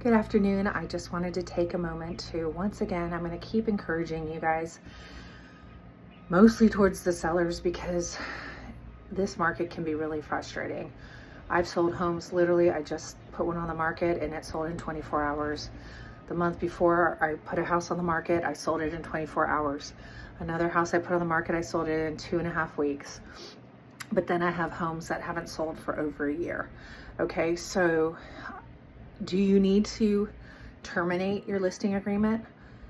Good afternoon. I just wanted to take a moment to, once again, I'm going to keep encouraging you guys, mostly towards the sellers, because this market can be really frustrating. I've sold homes, literally, I just put one on the market and it sold in 24 hours. The month before I put a house on the market, I sold it in 24 hours. Another house I put on the market, I sold it in 2.5 weeks. But then I have homes that haven't sold for over a year. Okay, so do you need to terminate your listing agreement?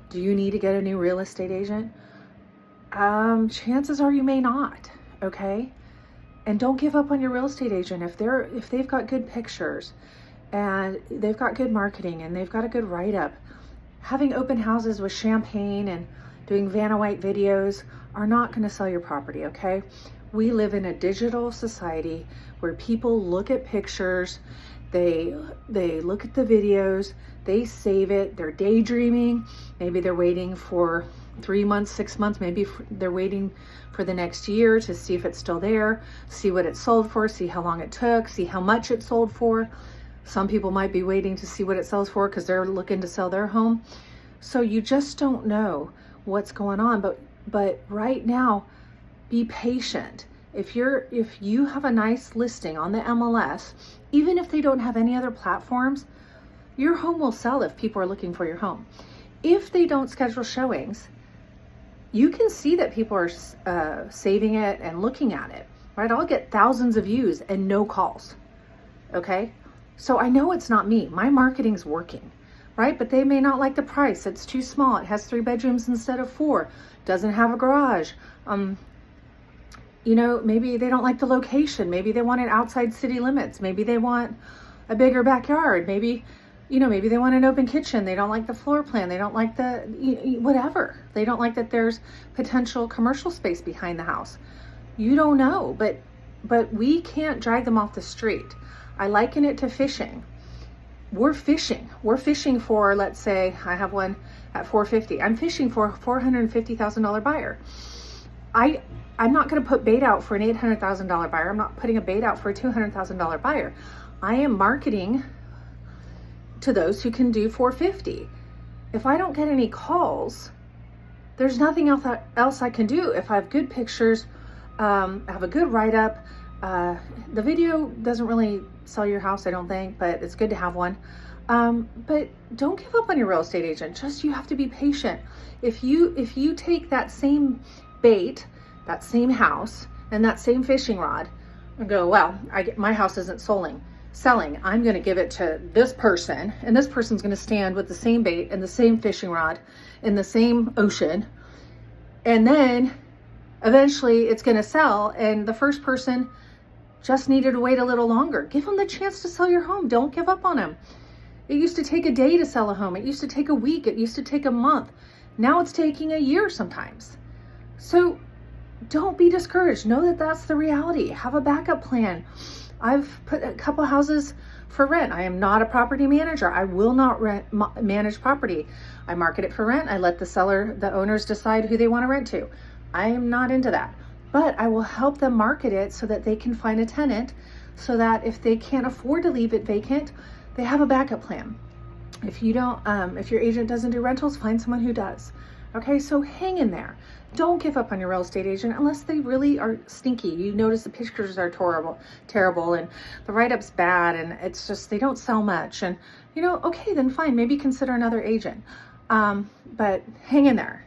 Do you need to get a new real estate agent? Chances are you may not, okay? And don't give up on your real estate agent. If they've got good pictures and they've got good marketing and they've got a good write-up, having open houses with champagne and doing Vanna White videos are not going to sell your property, okay? We live in a digital society where people look at pictures, they look at the videos, they save it, they're daydreaming, maybe they're waiting for 3 months, 6 months, maybe they're waiting for the next year to see if it's still there, see what it sold for, see how long it took, see how much it sold for. Some people might be waiting to see what it sells for because they're looking to sell their home. So you just don't know what's going on. But right now, be patient. If you have a nice listing on the MLS, even if they don't have any other platforms, your home will sell if people are looking for your home. If they don't schedule showings, you can see that people are saving it and looking at it, right? I'll get thousands of views and no calls, okay? So I know it's not me. My marketing's working, right? But they may not like the price. It's too small. It has 3 bedrooms instead of 4. Doesn't have a garage. Maybe they don't like the location. Maybe they want it outside city limits. Maybe they want a bigger backyard. Maybe they want an open kitchen. They don't like the floor plan. They don't like the whatever. They don't like that there's potential commercial space behind the house. You don't know, but we can't drag them off the street. I liken it to fishing. We're fishing. We're fishing for, let's say, I have one at $450,000. I'm fishing for a $450,000 buyer. I'm not going to put bait out for an $800,000 buyer. I'm not putting a bait out for a $200,000 buyer. I am marketing to those who can do $450,000. If I don't get any calls, there's nothing else I can do. If I have good pictures, I have a good write-up. The video doesn't really sell your house, I don't think, but it's good to have one. But don't give up on your real estate agent. Just, you have to be patient. If you take that same bait, that same house, and that same fishing rod and go, well, my house isn't selling. I'm going to give it to this person, and this person's going to stand with the same bait and the same fishing rod in the same ocean. And then eventually it's going to sell, and the first person just needed to wait a little longer. Give them the chance to sell your home. Don't give up on them. It used to take a day to sell a home. It used to take a week. It used to take a month. Now it's taking a year sometimes. So don't be discouraged. Know that that's the reality. Have a backup plan. I've put a couple houses for rent. I am not a property manager. I will not manage property. I market it for rent. I let the owners decide who they want to rent to. I am not into that. But I will help them market it so that they can find a tenant, so that if they can't afford to leave it vacant, they have a backup plan. If your agent doesn't do rentals, find someone who does. Okay, so hang in there. Don't give up on your real estate agent unless they really are stinky. You notice the pictures are terrible, and the write-up's bad, and it's just, they don't sell much. And, okay, then fine, maybe consider another agent. But hang in there.